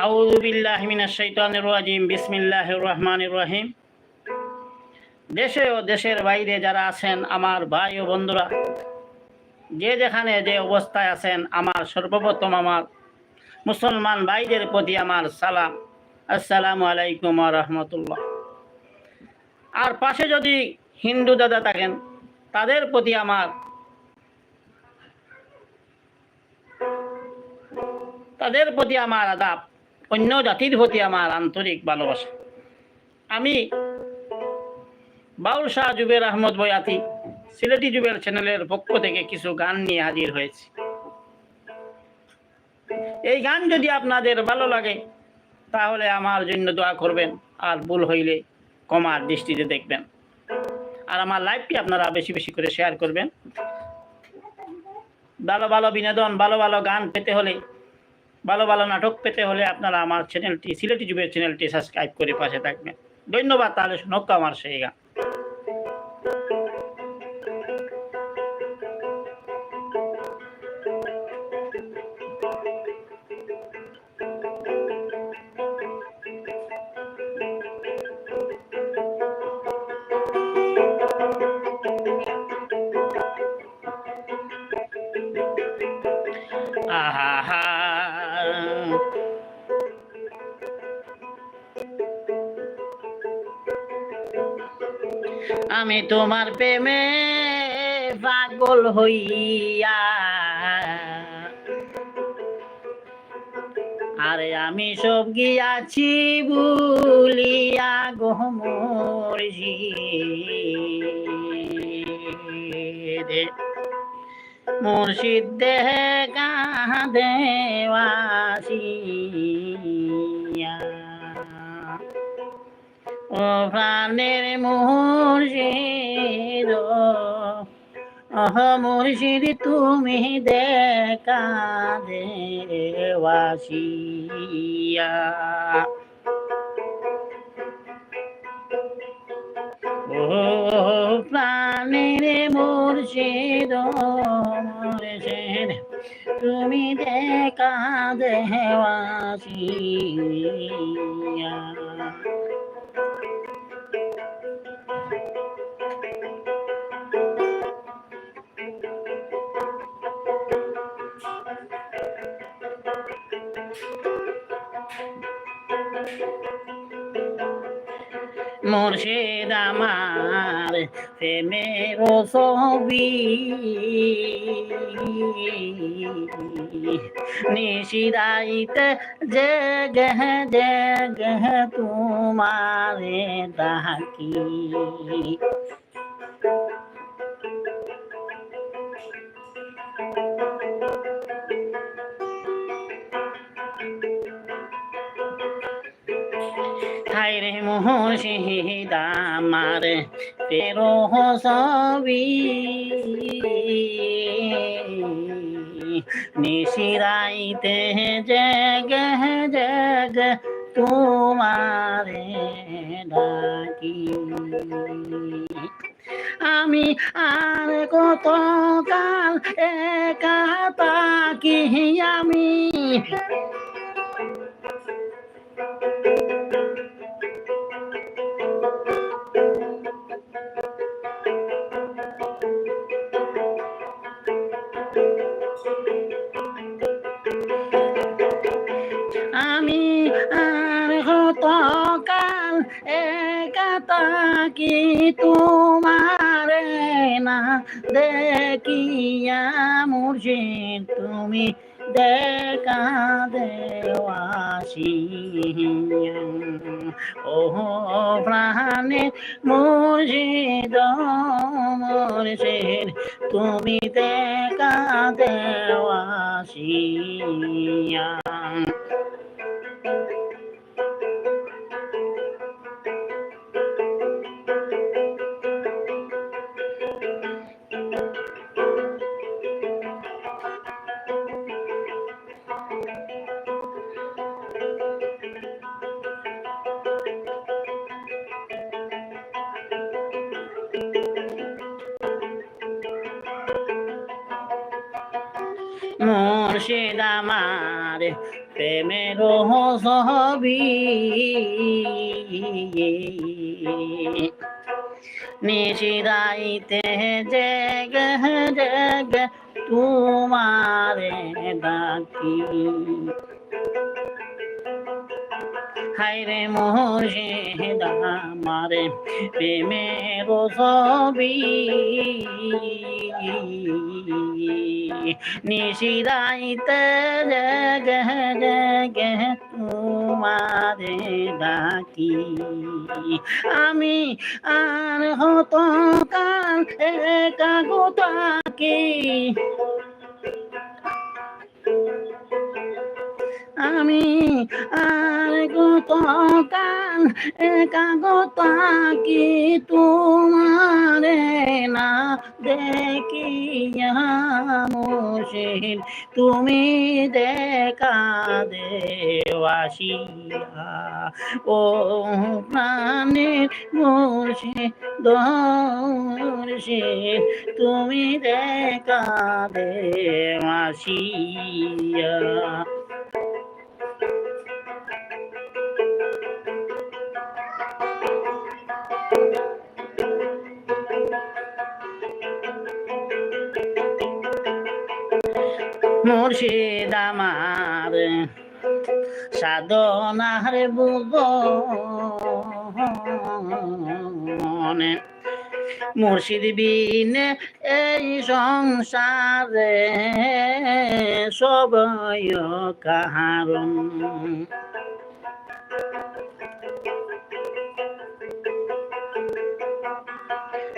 আউযু বিল্লাহি মিনাশ শাইতানির রাজিম। বিসমিল্লাহির রহমানির রহিম। দেশে ও দেশের বাইরে যারা আছেন আমার ভাই ও বন্ধুরা, যে যেখানে যে অবস্থায় আছেন, আমার সর্বপ্রথম আমার মুসলমান ভাইদের প্রতি আমার সালাম। আসসালামু আলাইকুম ওয়া রাহমাতুল্লাহ। আর পাশে যদি হিন্দু দাদা থাকেন, তাদের প্রতি আমার আদাব, অন্য জাতির প্রতি আমার আন্তরিক ভালোবাসা। আমি বাউল শাহ জুবের আহমদ বয়াতি সিলেটি জুবের চ্যানেলের পক্ষ থেকে কিছু গান নিয়ে হাজির হয়েছি। এই গান যদি আপনাদের ভালো লাগে তাহলে আমার জন্য দোয়া করবেন, আর ভুল হইলে ক্ষমার দৃষ্টিতে দেখবেন। আর আমার লাইভটি আপনারা বেশি বেশি করে শেয়ার করবেন। ভালো ভালো বিনোদন, ভালো ভালো গান পেতে হলে, ভালো ভালো নাটক পেতে হলে আপনারা আমার চ্যানেলটি, সিলেটি জুবের চ্যানেলটি সাবস্ক্রাইব করে পাশে থাকবেন। ধন্যবাদ। তাহলে শোনক আমার সেই গান। আহা, আমি তোমার প্রেমে পাগল হইয়া, আরে আমি সব গিয়াছি ভুলিয়া গো মুর্শিদ দেহে কাঁদে আসিয়া, ও প্রাণের মুর্শিদ, মুর্শিদ তুমি দেখা দেওয়াসিয়া, ও প্রাণের মুর্শিদ, মুর্শিদ তুমি দেখা দেওয়াসিয়া। মুর্শিদ আমার প্রেমের ছবি নিশিরাইতে জেগে জেগে তোমারে ডাকি, হায়রে মুর্শিদ আমার তেরো ছবি নিশিরাইতে জেগে জেগে তোমারে ডাকি, আমি আর কত কাল একা থাকি, আমি আর কত কাল একা থাকি তোমারে না দেখিয়া, মুর্শিদ তুমি দেখা দেওয়াসিয়া, ও প্রাণে মুর্শিদ, মুর্শিদ তুমি দেখা দেওয়াসিয়া। মুর্শিদ আমার প্রেমের ছবি নিশিরাইতে জেগে জেগে তোমারে ডাকি হায়রে মুর্শিদ আমারে প্রেমের ছবি নিশিরাইতে জেগে জেগে তোমারে ডাকি আমি আর হত কাল একা গোটাকি আমি আর গতকাল একা গোটাকি তোমারে না দেখিয়া মুর্শিদ তুমি দেখা দেওয়াসিয়া ও প্রাণের মুর্শিদ মুর্শিদ তুমি দেখা দেওয়াসিয়া মুর্শিদ আমার সাধনার বুবনে মুর্শিদ বিনে এই সংসারে সবই কারণ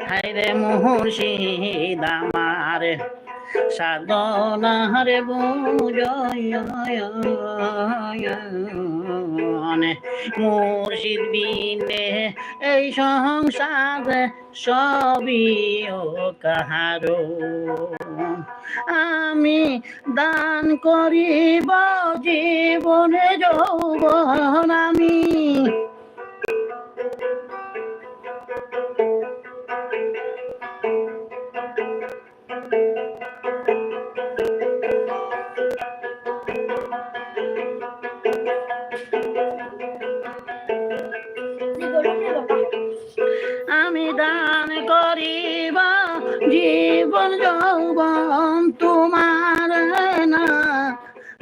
হায়রে মুর্শিদ আমার সাধনার বুঝনে মুর্শিদ বিনে এই সংসার সবই কাহারো আমি দান করিব জীবনে যৌবন আমি আমি দান করিব জীবন যৌবন তোমার না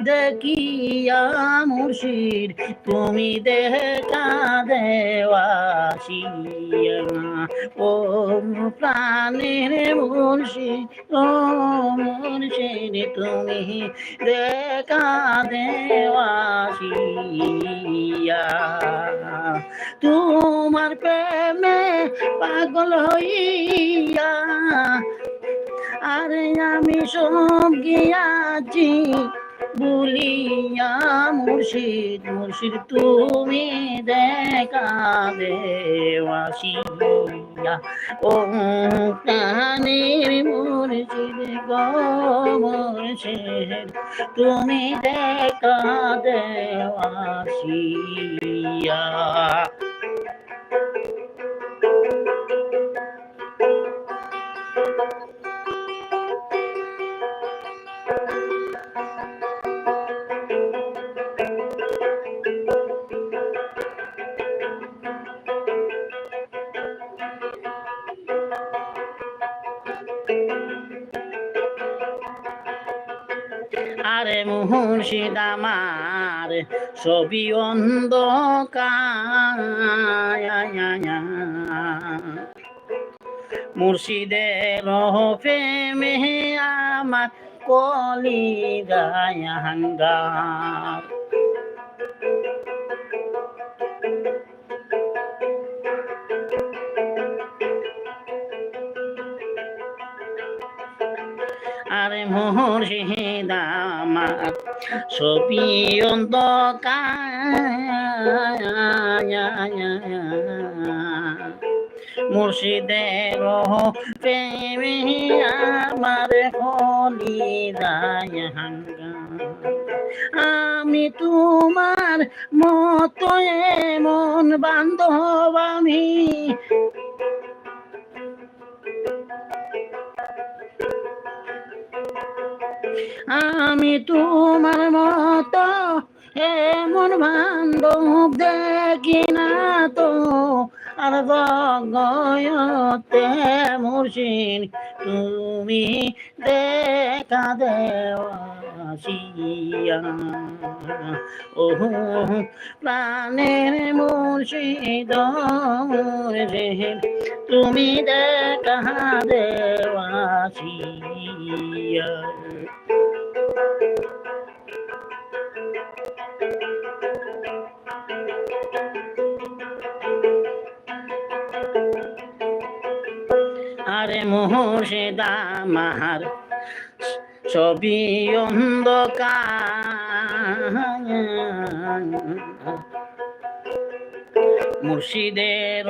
দেখিয়া মুর্শিদ তুমি দেখা দেওয়াসিয়া ও প্রাণের মুর্শিদ ও মুর্শিদ তুমি দেখা দেওয়াসিয়া তোমার প্রেমে পাগল হইয়া আরে আমি সব গিয়াছি বলিয়া মুর্শিদ মুর্শিদ তুমি দেখা দেওয়াসিয়া ও প্রাণের মুর্শিদ গো মুর্শিদ তুমি দেখা দেওয়াসিয়া আরে মুর্শিদ আমার ছবি অন্ধকার মুর্শিদের প্রেমে আমার কলি গায় হাঙ্গার আরে মুর্শিদ আমার ছবি অন্ধকার মুর্শিদের প্রেমে আমার কলি গায় হাঙ্গার আমি তোমার মতো এমন বান্ধব আমি আমি তোমার মতো এমন বান্ধব দেখি না তো আর জগতে মুর্শিদ তুমি দেখা দেওয়াশিয়া ও প্রাণের মুর্শিদ মুর্শিদ তুমি দেখা দেওয়াশিয়া। আরে মুর্শিদা মাহার ছবি অন্ধকার মুর্শিদের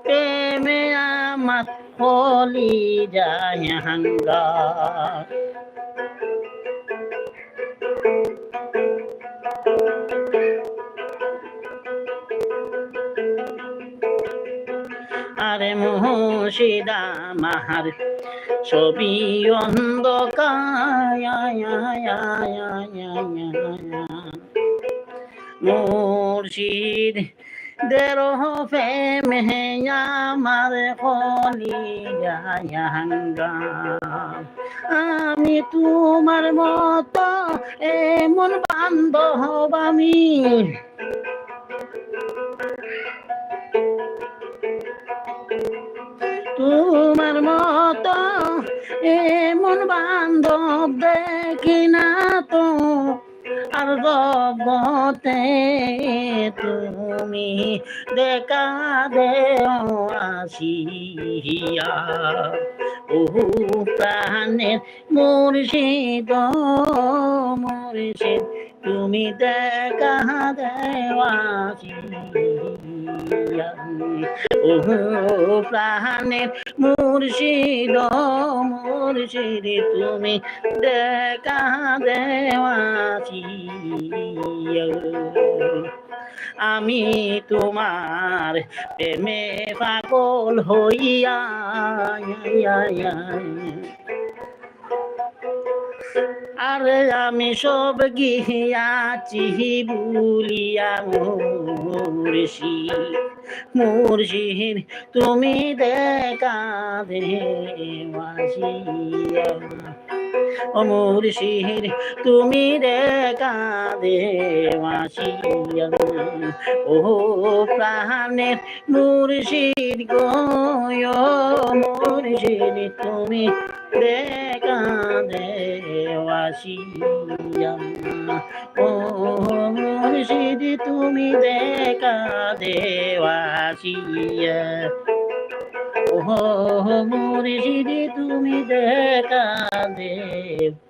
প্রেমে আমার হলি যায় হাঙ্গার। আরে মুর্শিদা মাহার ছবি অন্ধকার মুর্শিদ দেরো প্রেমে আমার হলি যায় হাঙ্গার। আমি তোমার মতো এমন বান্ধব আমি তোমার মতো এমন বান্ধব দেখি না তো আর জগতে তুমি দেখা দেও আসিয়া ও প্রাণের মুর্শিদ মুর্শিদ তুমি দেখা দেওয়া ও প্রাণের মুর্শিদ মুর্শিদ তুমি দেখা দেওয়াছিয়া। আমি তোমার প্রেমে পাগল হইয়া আরে আমি সব গিয়াছি ভুলিয়া মুর্শিদ মুর্শিদ তুমি দেখা দেওয়াশিয়া ও মুর্শিদ তুমি দেখা দেওয়াশিয়া ও প্রাণের মুর্শিদ গো মুর্শিদ তুমি দেখা দেওয়াশিয়া ও মুর্শিদ তুমি দেখা দেওয়াশিয়া ও মুর্শিদ তুমি দেখা দেওয়াশিয়া।